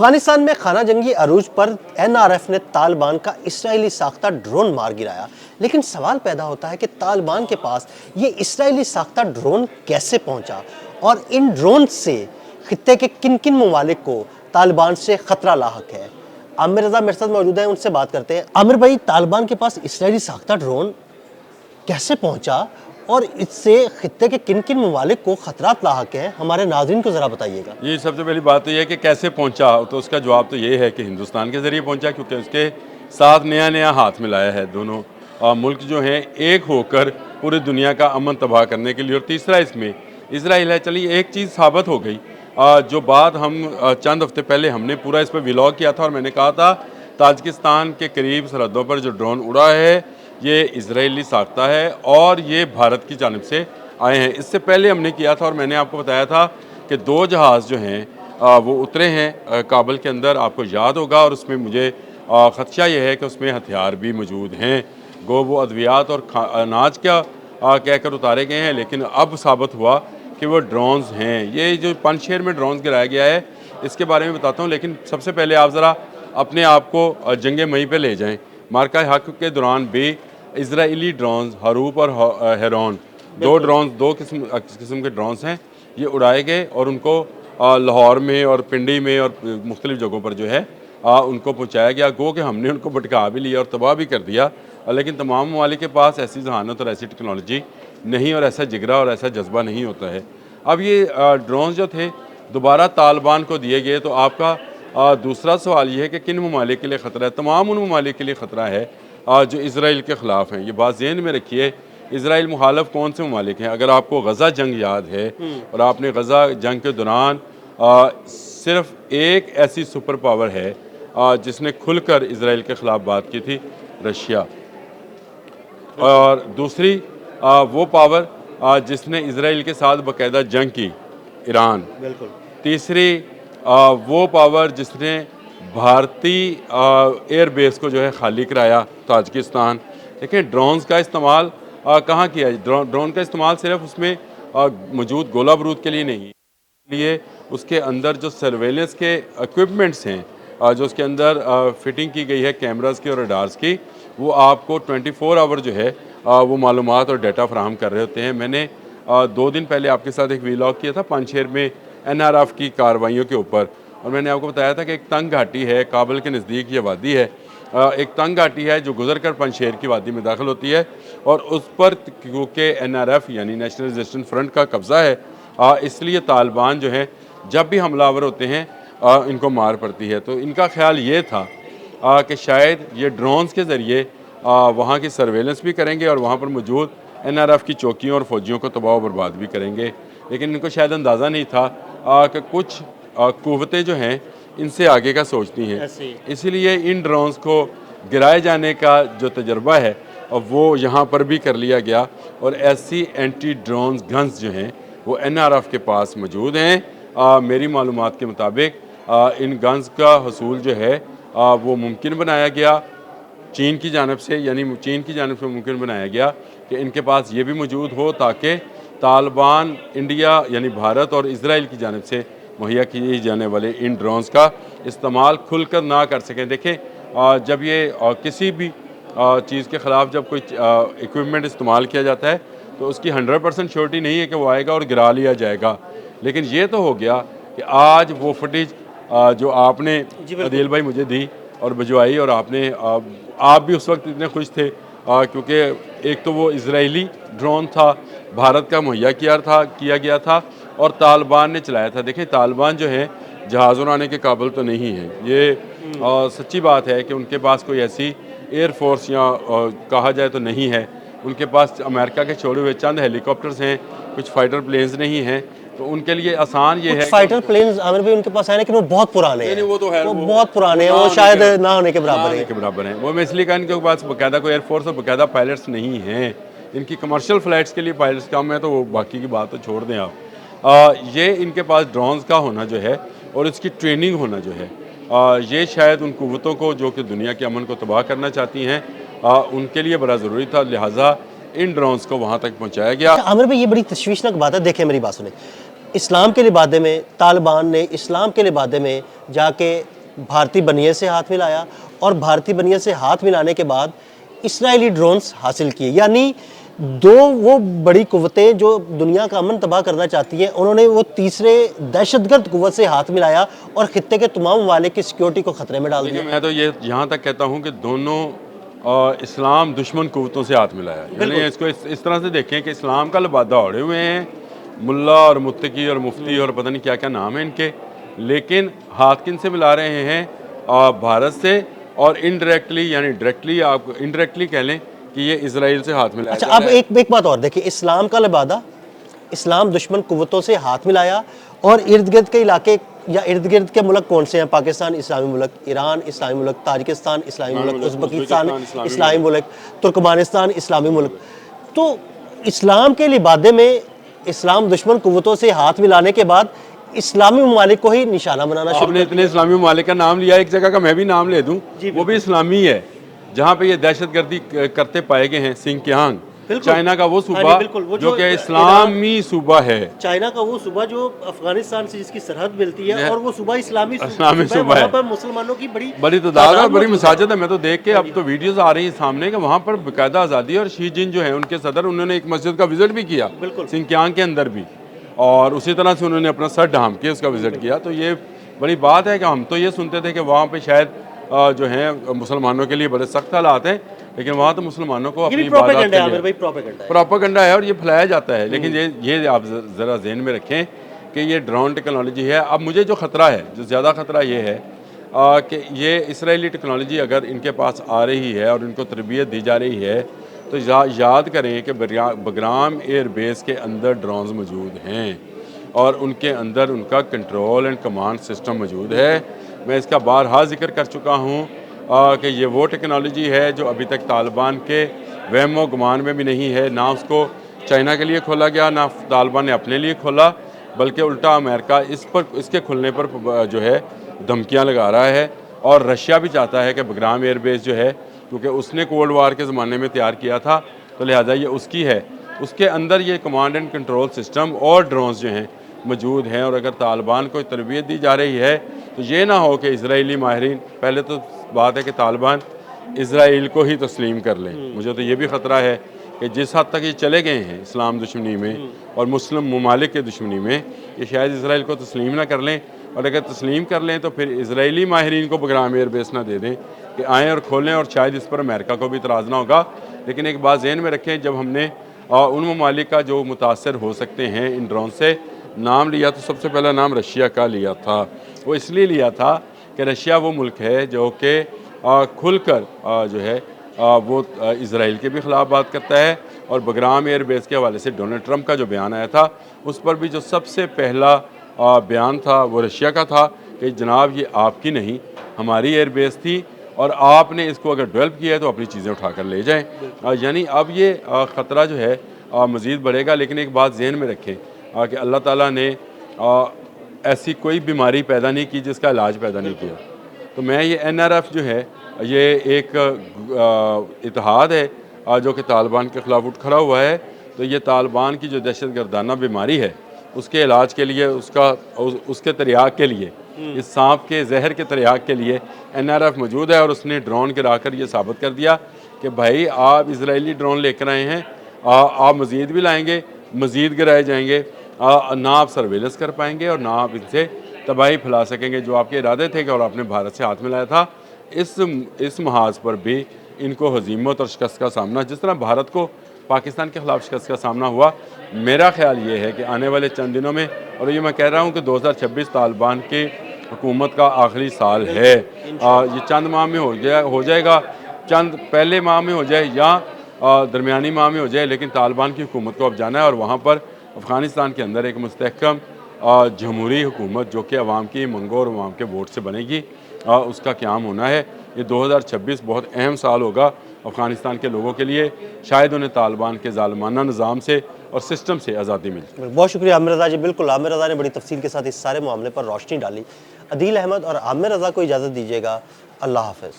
افغانستان میں خانہ جنگی عروج پر این آر ایف نے طالبان کا اسرائیلی ساختہ ڈرون مار گرایا، لیکن سوال پیدا ہوتا ہے کہ طالبان کے پاس یہ اسرائیلی ساختہ ڈرون کیسے پہنچا اور ان ڈرون سے خطے کے کن کن ممالک کو طالبان سے خطرہ لاحق ہے۔ عامر رضا میرے ساتھ موجود ہیں، ان سے بات کرتے ہیں۔ عامر بھائی، طالبان کے پاس اسرائیلی ساختہ ڈرون کیسے پہنچا اور اس سے خطے کے کن کن ممالک کو خطرات لاحق ہیں، ہمارے ناظرین کو ذرا بتائیے گا۔ یہ سب سے پہلی بات تو یہ ہے کہ کیسے پہنچا، تو اس کا جواب تو یہ ہے کہ ہندوستان کے ذریعے پہنچا، کیونکہ اس کے ساتھ نیا ہاتھ ملایا ہے دونوں ملک جو ہیں ایک ہو کر پوری دنیا کا امن تباہ کرنے کے لیے، اور تیسرا اس میں اسرائیل ہے۔ چلیے ایک چیز ثابت ہو گئی، جو بات ہم چند ہفتے پہلے ہم نے پورا اس پہ ولاگ کیا تھا، اور میں نے کہا تھا تاجکستان کے قریب سرحدوں پر جو ڈرون اڑا ہے یہ اسرائیلی ساختہ ہے اور یہ بھارت کی جانب سے آئے ہیں۔ اس سے پہلے ہم نے کیا تھا اور میں نے آپ کو بتایا تھا کہ 2 جہاز جو ہیں وہ اترے ہیں کابل کے اندر، آپ کو یاد ہوگا، اور اس میں مجھے خدشہ یہ ہے کہ اس میں ہتھیار بھی موجود ہیں، گو وہ ادویات اور اناج کیا کہہ کر اتارے گئے ہیں، لیکن اب ثابت ہوا کہ وہ ڈرونز ہیں۔ یہ جو پنجشیر میں ڈرونز گرایا گیا ہے اس کے بارے میں بتاتا ہوں، لیکن سب سے پہلے آپ ذرا اپنے آپ کو جنگ مئی پہ لے جائیں۔ مارکہ حق کے دوران بھی اسرائیلی ڈرونز حروف اور ہیرون، 2 ڈرونز، 2 قسم کے ڈرونز ہیں، یہ اڑائے گئے اور ان کو لاہور میں اور پنڈی میں اور مختلف جگہوں پر جو ہے ان کو پہنچایا گیا۔ گو کہ ہم نے ان کو بھٹکا بھی لیا اور تباہ بھی کر دیا، لیکن تمام ممالک کے پاس ایسی ذہانت اور ایسی ٹیکنالوجی نہیں اور ایسا جگرا اور ایسا جذبہ نہیں ہوتا ہے۔ اب یہ ڈرونز جو تھے دوبارہ طالبان کو دیے گئے، تو آپ کا دوسرا سوال یہ ہے کہ کن ممالک کے لیے خطرہ ہے؟ تمام ان ممالک کے لیے خطرہ ہے جو اسرائیل کے خلاف ہیں۔ یہ بات ذہن میں رکھیے، اسرائیل مخالف کون سے ممالک ہیں؟ اگر آپ کو غزہ جنگ یاد ہے اور آپ نے غزہ جنگ کے دوران صرف ایک ایسی سپر پاور ہے جس نے کھل کر اسرائیل کے خلاف بات کی تھی، رشیا، اور دوسری وہ پاور جس نے اسرائیل کے ساتھ باقاعدہ جنگ کی، ایران، بالکل، تیسری وہ پاور جس نے بھارتی ایئر بیس کو جو ہے خالی کرایا، تاجکستان۔ دیکھیں ڈرونز کا استعمال کہاں کیا ہے؟ ڈرون کا استعمال صرف اس میں موجود گولہ بارود کے لیے نہیں، لیے اس کے اندر جو سرویلنس کے ایکوپمنٹس ہیں، جو اس کے اندر فٹنگ کی گئی ہے کیمراز کی اور ریڈارز کی، وہ آپ کو 24 آور جو ہے وہ معلومات اور ڈیٹا فراہم کر رہے ہوتے ہیں۔ میں نے 2 دن پہلے آپ کے ساتھ ایک ویلاگ کیا تھا پنجشیر میں این آر ایف کی کارروائیوں کے اوپر، اور میں نے آپ کو بتایا تھا کہ ایک تنگ گھاٹی ہے، کابل کے نزدیک یہ وادی ہے، ایک تنگ گھاٹی ہے جو گزر کر پنجشیر کی وادی میں داخل ہوتی ہے، اور اس پر کیونکہ این آر ایف یعنی نیشنل ریزسٹنس فرنٹ کا قبضہ ہے، اس لیے طالبان جو ہیں جب بھی حملہ آور ہوتے ہیں ان کو مار پڑتی ہے۔ تو ان کا خیال یہ تھا کہ شاید یہ ڈرونز کے ذریعے وہاں کی سرویلنس بھی کریں گے اور وہاں پر موجود این آر ایف کی چوکیوں اور فوجیوں کو تباہ و برباد بھی کریں گے، لیکن ان کو شاید اندازہ نہیں تھا کہ کچھ قوتیں جو ہیں ان سے آگے کا سوچتی ہیں، اسی لیے ان ڈرونز کو گرائے جانے کا جو تجربہ ہے وہ یہاں پر بھی کر لیا گیا، اور ایسی اینٹی ڈرونز گنز جو ہیں وہ این آر ایف کے پاس موجود ہیں۔ میری معلومات کے مطابق ان گنز کا حصول جو ہے وہ ممکن بنایا گیا چین کی جانب سے، یعنی چین کی جانب سے ممکن بنایا گیا کہ ان کے پاس یہ بھی موجود ہو تاکہ طالبان انڈیا یعنی بھارت اور اسرائیل کی جانب سے مہیا کیے جانے والے ان ڈرونز کا استعمال کھل کر نہ کر سکیں۔ دیکھیں جب یہ کسی بھی چیز کے خلاف جب کوئی ایکوپمنٹ استعمال کیا جاتا ہے تو اس کی 100% شیورٹی نہیں ہے کہ وہ آئے گا اور گرا لیا جائے گا، لیکن یہ تو ہو گیا کہ آج وہ فوٹیج جو آپ نے عدیل بھائی مجھے دی اور بھجوائی، اور آپ بھی اس وقت اتنے خوش تھے کیونکہ ایک تو وہ اسرائیلی ڈرون تھا، بھارت کا مہیا کیا گیا تھا اور طالبان نے چلایا تھا۔ دیکھیں طالبان جو ہیں جہاز اڑانے کے قابل تو نہیں ہیں، یہ سچی بات ہے کہ ان کے پاس کوئی ایسی ایئر فورس یا کہا جائے تو نہیں ہے، ان کے پاس امریکہ کے چھوڑے ہوئے چند ہیلی کاپٹرز ہیں، کچھ فائٹر پلینز نہیں ہیں، تو ان کے لیے آسان یہ ہے فائٹر پلینز عامر بھائی ان کے پاس ہیں لیکن وہ بہت پرانے ہیں، وہ تو ہے، وہ بہت پرانے ہیں، وہ شاید نہ ہونے کے برابر ہیں۔ وہ میں اس لیے کہا ان کے پاس باقاعدہ کوئی ایئر فورس اور باقاعدہ پائلٹس نہیں ہیں، ان کی کمرشل فلائٹس کے لیے پائلٹس کم ہیں، تو وہ باقی کی بات تو چھوڑ دیں آپ۔ یہ ان کے پاس ڈرونز کا ہونا جو ہے اور اس کی ٹریننگ ہونا جو ہے، یہ شاید ان قوتوں کو جو کہ دنیا کے امن کو تباہ کرنا چاہتی ہیں ان کے لیے بڑا ضروری تھا، لہٰذا ان ڈرونز کو وہاں تک پہنچایا گیا۔ عامر بھائی یہ بڑی تشویشناک بات ہے، دیکھیں میری بات سنیں، اسلام کے لبادے میں طالبان نے اسلام کے لبادے میں جا کے بھارتی بنیے سے ہاتھ ملایا اور بھارتی بنیے سے ہاتھ ملانے کے بعد اسرائیلی ڈرونز حاصل کیے. یعنی دو وہ بڑی قوتیں جو دنیا کا امن تباہ کرنا چاہتی ہیں, انہوں نے وہ تیسرے دہشت گرد قوت سے ہاتھ ملایا اور خطے کے تمام ممالک کی سیکیورٹی کو خطرے میں ڈال دیا. میں تو یہ یہاں تک کہتا ہوں کہ دونوں اسلام دشمن قوتوں سے ہاتھ ملایا. یعنی اس کو اس طرح سے دیکھیں کہ اسلام کا لبادہ اوڑھے ہوئے ہیں ملا اور متقی اور مفتی اور پتہ نہیں کیا کیا نام ہے ان کے, لیکن ہاتھ کن سے ملا رہے ہیں؟ بھارت سے, اور انڈائریکٹلی یعنی ڈائریکٹلی آپ انڈائریکٹلی کہہ لیں کہ یہ اسرائیل سے ہاتھ ملایا. اچھا اب ایک بات اور دیکھیں, اسلام کا لبادہ اسلام دشمن قوتوں سے ہاتھ ملایا اور ارد گرد کے علاقے یا ارد گرد کے ملک کون سے ہیں؟ پاکستان اسلامی ملک, ایران اسلامی ملک, تاجکستان اسلامی ملک, ازبکستان اسلامی ملک, ترکمانستان اسلامی ملک. تو اسلام کے لبادے میں اسلام دشمن قوتوں سے ہاتھ ملانے کے بعد اسلامی ممالک کو ہی نشانہ بنانا شروع. آپ نے اتنے اسلامی ممالک کا نام لیا, ایک جگہ کا میں بھی نام لے دوں, وہ بھی اسلامی ہے جہاں پہ یہ دہشت گردی کرتے پائے گئے ہیں. سنکیانگ چائنا کا وہ صوبہ جو کہ اسلامی صوبہ ہے, چائنا کا وہ صوبہ جو افغانستان سے جس کی سرحد ملتی ہے, اور وہ صوبہ اسلامی صوبہ ہے. پر مسلمانوں کی بڑی تعداد اور بڑی مساجد ہے. میں تو دیکھ کے اب تو ویڈیوز آ رہی ہیں سامنے کہ وہاں پر باقاعدہ آزادی, اور شی جن جو ہیں ان کے صدر, انہوں نے ایک مسجد کا وزٹ بھی کیا سنکیانگ کے اندر بھی, اور اسی طرح سے انہوں نے اپنا سر ڈھانپ کے اس کا وزٹ کیا. تو یہ بڑی بات ہے کہ ہم تو یہ سنتے تھے کہ وہاں پہ شاید جو ہیں مسلمانوں کے لیے بڑے سخت حالات ہیں, لیکن وہاں تو مسلمانوں کو اپنی پروپیگنڈا ہے اور یہ پھیلایا جاتا ہے. لیکن یہ آپ ذرا ذہن میں رکھیں کہ یہ ڈرون ٹیکنالوجی ہے. اب مجھے جو خطرہ ہے, جو زیادہ خطرہ یہ ہے کہ یہ اسرائیلی ٹیکنالوجی اگر ان کے پاس آ رہی ہے اور ان کو تربیت دی جا رہی ہے, تو یاد کریں کہ بگرام ایئر بیس کے اندر ڈرونز موجود ہیں اور ان کے اندر ان کا کنٹرول اینڈ کمانڈ سسٹم موجود ہے. میں اس کا بارہا ذکر کر چکا ہوں کہ یہ وہ ٹیکنالوجی ہے جو ابھی تک طالبان کے وہم و گمان میں بھی نہیں ہے. نہ اس کو چائنا کے لیے کھولا گیا, نہ طالبان نے اپنے لیے کھولا, بلکہ الٹا امریکہ اس کے کھلنے پر جو ہے دھمکیاں لگا رہا ہے. اور رشیا بھی چاہتا ہے کہ بگرام ایئر بیس جو ہے, کیونکہ اس نے کولڈ وار کے زمانے میں تیار کیا تھا, تو لہٰذا یہ اس کی ہے. اس کے اندر یہ کمانڈ اینڈ کنٹرول سسٹم اور ڈرونز جو ہیں موجود ہیں. اور اگر طالبان کو تربیت دی جا رہی ہے تو یہ نہ ہو کہ اسرائیلی ماہرین, پہلے تو بات ہے کہ طالبان اسرائیل کو ہی تسلیم کر لیں. مجھے تو یہ بھی خطرہ ہے کہ جس حد تک یہ چلے گئے ہیں اسلام دشمنی میں اور مسلم ممالک کے دشمنی میں, کہ شاید اسرائیل کو تسلیم نہ کر لیں. اور اگر تسلیم کر لیں تو پھر اسرائیلی ماہرین کو بگرام ایئر بیس نہ دے دیں کہ آئیں اور کھولیں, اور شاید اس پر امریکہ کو بھی اعتراض نہ ہوگا. لیکن ایک بات ذہن میں رکھیں, جب ہم نے ان ممالک کا جو متاثر ہو سکتے ہیں ان ڈرون سے نام لیا, تو سب سے پہلا نام رشیا کا لیا تھا. وہ اس لیے لیا تھا کہ رشیا وہ ملک ہے جو کہ کھل کر جو ہے وہ اسرائیل کے بھی خلاف بات کرتا ہے. اور بگرام ایئر بیس کے حوالے سے ڈونلڈ ٹرمپ کا جو بیان آیا تھا, اس پر بھی جو سب سے پہلا بیان تھا وہ رشیا کا تھا کہ جناب یہ آپ کی نہیں, ہماری ایئر بیس تھی, اور آپ نے اس کو اگر ڈیولپ کیا ہے تو اپنی چیزیں اٹھا کر لے جائیں. یعنی اب یہ خطرہ جو ہے مزید بڑھے گا. لیکن ایک بات ذہن میں رکھیں کہ اللہ تعالیٰ نے ایسی کوئی بیماری پیدا نہیں کی جس کا علاج پیدا نہیں کیا. تو میں یہ NRF جو ہے یہ ایک اتحاد ہے جو کہ طالبان کے خلاف اٹھ کھڑا ہوا ہے. تو یہ طالبان کی جو دہشت گردانہ بیماری ہے اس کے علاج کے لیے, اس کے تریاق کے لیے, اس سانپ کے زہر کے تریاق کے لیے NRF موجود ہے. اور اس نے ڈرون گرا کر یہ ثابت کر دیا کہ بھائی آپ اسرائیلی ڈرون لے کر آئے ہیں, آپ مزید بھی لائیں گے, مزید گرائے جائیں گے, نہ آپ سرویلنس کر پائیں گے اور نہ آپ ان سے تباہی پھیلا سکیں گے جو آپ کے ارادے تھے کہ اور آپ نے بھارت سے ہاتھ ملایا تھا. اس محاذ پر بھی ان کو ہزیمت اور شکست کا سامنا, جس طرح بھارت کو پاکستان کے خلاف شکست کا سامنا ہوا, میرا خیال یہ ہے کہ آنے والے چند دنوں میں, اور یہ میں کہہ رہا ہوں کہ 2026 طالبان کی حکومت کا آخری سال ہے, یہ چند ماہ میں ہو جائے گا, چند پہلے ماہ میں ہو جائے یا درمیانی ماہ میں ہو جائے, لیکن طالبان کی حکومت کو اب جانا ہے. اور وہاں پر افغانستان کے اندر ایک مستحکم جمہوری حکومت جو کہ عوام کی منگوں اور عوام کے ووٹ سے بنے گی, اس کا قیام ہونا ہے. یہ 2026 بہت اہم سال ہوگا افغانستان کے لوگوں کے لیے. شاید انہیں طالبان کے ظالمانہ نظام سے اور سسٹم سے آزادی مل جائے. بہت شکریہ عامر رضا جی. بالکل عامر رضا نے بڑی تفصیل کے ساتھ اس سارے معاملے پر روشنی ڈالی. عدیل احمد اور عامر رضا کو اجازت دیجیے گا. اللہ حافظ.